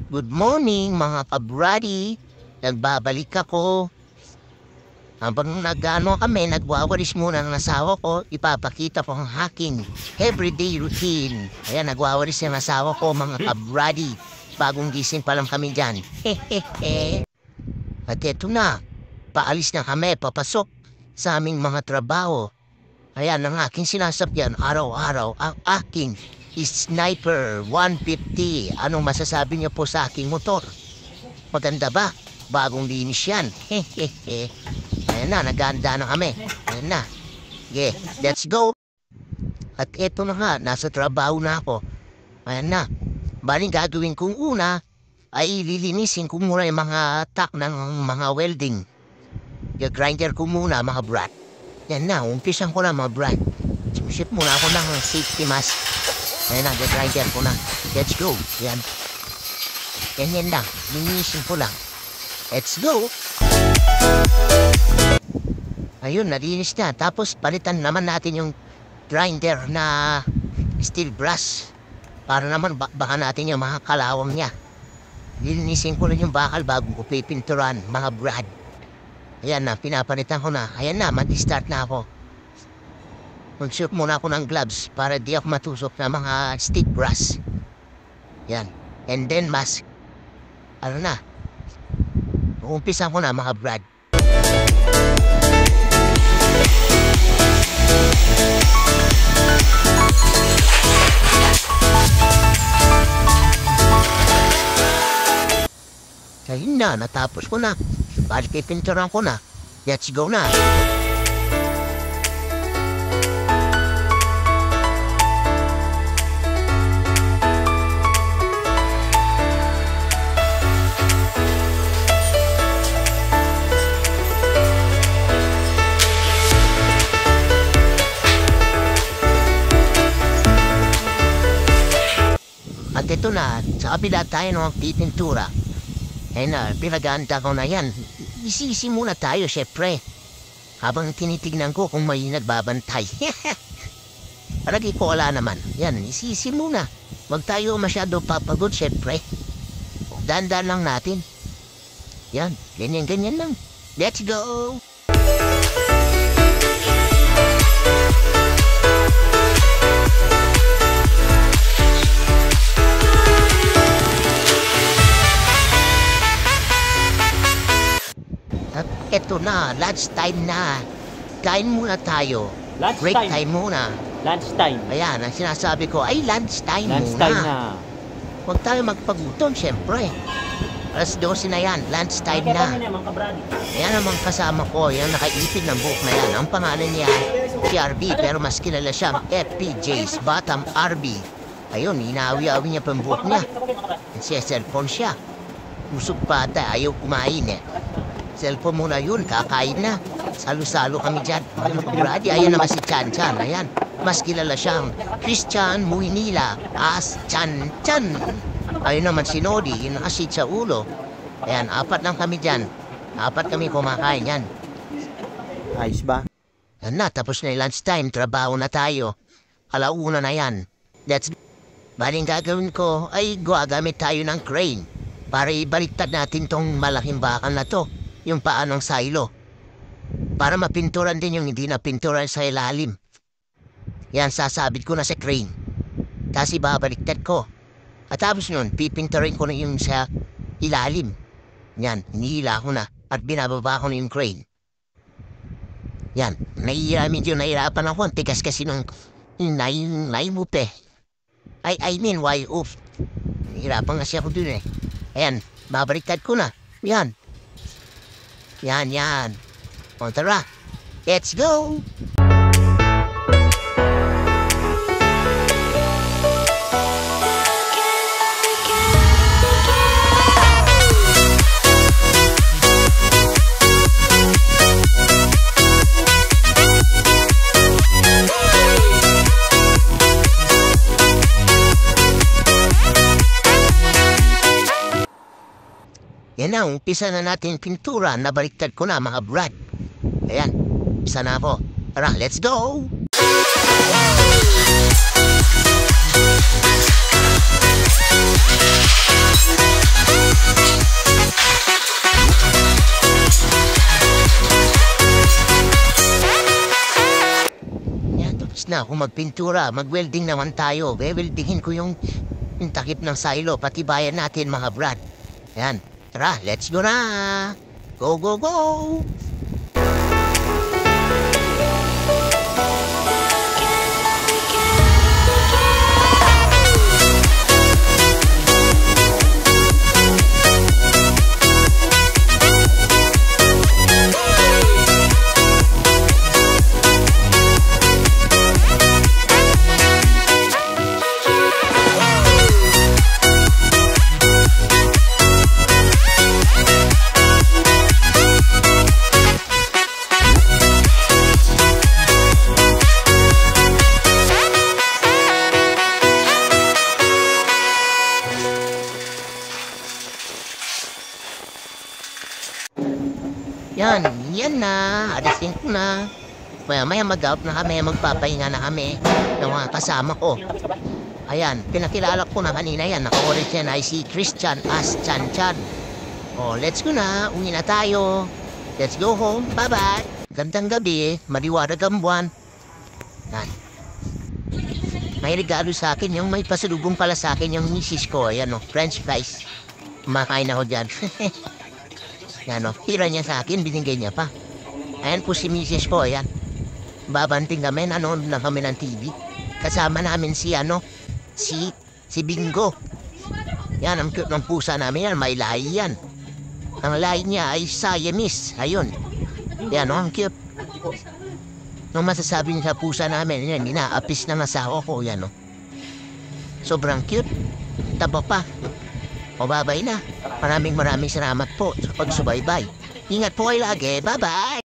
Good morning mga kabrady. Nagbabalik ako. Habang nagwawalis muna ng asawa ko, ipapakita ko ang aking everyday routine. Ayan, nagwawalis ng asawa ko mga kabrady. Bagong gising pa lang kami dyan. At eto na, paalis na kami, papasok sa aming mga trabaho. Ayan, ang aking sinasakyan araw-araw, ang aking Sniper 150. Anong masasabi niyo po sa aking motor? Maganda ba? Bagong linis yan. Ayan na, naganda na kami. Ayan na. Okay, let's go. At eto na nga, nasa trabaho na ako. Ayan na. Baling gagawin kong una ay lilinisin ko muna yung mga tak ng mga welding. Yung grinder ko muna mga brat. Yan na, umpisan ko na mga brat. Sumusip muna ako ng safety mask. Ayan na, grinder ko na. Let's go. Yan. Ganyan lang. Linisin ko lang. Let's go. Ayun, nalinis na. Tapos, palitan naman natin yung grinder na steel brass. Para naman, baka natin yung mga kalawang niya. Linisin ko lang yung bakal bago ko pipinturan, mga brad. Ayan na, pinapalitan ko na. Ayan na, mag-start na ako. Mag-suot muna ako ng gloves para di ako matusok na mga stick brass. Yan. And then mask. Ano na? Umpisa ko na mga brad. Ayun na, natapos ko na. Balik kay pinturan ko na. Let's go na. At ito na, sa kabila tayo ng pipintura. Eh na, pinaganda ko na yan. Isisi muna tayo, syempre. Habang tinitignan ko kung may nagbabantay. Palagi ko wala naman. Yan, isisi muna. Huwag tayo masyado papagod, syempre. Dandan lang natin. Yan, ganyan-ganyan lang. Let's go! At eto na, lunch time na. Kain muna tayo. Lunch Break time. time muna. Lunch time. Ayan, ang sinasabi ko ay lunch time Lunch muna. time na. Huwag tayo magpagutom, syempre. Alas 12 na yan, lunch time na. Ayan naman kasama ko, yan nakaipid ng buhok na yan. Ang pangalan niya, si RB, pero mas kilala siyang FPJ's Batam RB. Ayun, inaawi-awi niya pa ang buhok niya. Siya cellphone siya. Usog pa ata, ayaw kumain eh. Cellphone muna yun, kakain na. Salo-salo kami dyan. Brady, ayan naman si Chan Chan, ayan. Mas kilala siyang Christian Muinila as Chan Chan. Ayun naman si Nodi, inasit sa ulo. Ayan, 4 lang kami dyan. 4 kami kumakain yan. Ayos ba? Yan na, tapos na yung lunchtime, trabaho na tayo. 1:00 na yan. Baling gagawin ko ay gagamit tayo ng crane para ibaliktad natin tong malaking bakal na to. Yung paa ng silo. Para mapinturan din yung hindi na pinturan sa ilalim. Yan, sasabit ko na sa crane. Kasi babaliktad ko. At tapos nun, pipinturin ko na yung sa ilalim. Yan, hinihila ko na. At binababa ko na yung crane. Yan, medyo nahirapan ako. Tigas kasi nung naimupe. I mean, why oof. Nahirapan kasi ako dun eh. Ayan, babaliktad ko na. Yan. Yan. O tara, let's go! Yan na, umpisa na natin pintura. Nabaliktad ko na mga brad. Ayan, umpisa na ako. Tara, let's go! na akong magpintura. Mag-welding naman tayo. Weldingin ko yung takip ng silo. Patibayan natin mga brad. Yan. Tara, let's go na. Go, go, go. Yan na. Alisin ko na. Maya mag-out na kami. Magpapahinga na kami ng mga kasama ko. Ayan, pinakilala ko na kanina yan. Naka-origin ay si Christian as Chan Chan. Oh, let's go na. Uwi na tayo. Let's go home. Bye-bye. Gandang gabi. Maliwanag ang buwan. Yan. May regalo sa akin. Yung may pasalubong pala sa akin yung misis ko. Ayan o, French fries. Kumakain ako dyan. Yan o, tira niya sa akin, binigay niya pa. Ayan po si misis ko, ayan. Babanting kami, nanonood na kami ng TV. Kasama namin si Bingo. Yan, ang cute ng pusa namin yan, may lahi yan. Ang lahi niya ay Siamese, ayun. Yan o, ang cute. Nung masasabi niya sa pusa namin, yan, inaapis ng asawa ko, yan o. Sobrang cute, taba pa. O babay na. Maraming salamat po sa pagsubaybay. Ingat po kayo lagi. Bye-bye!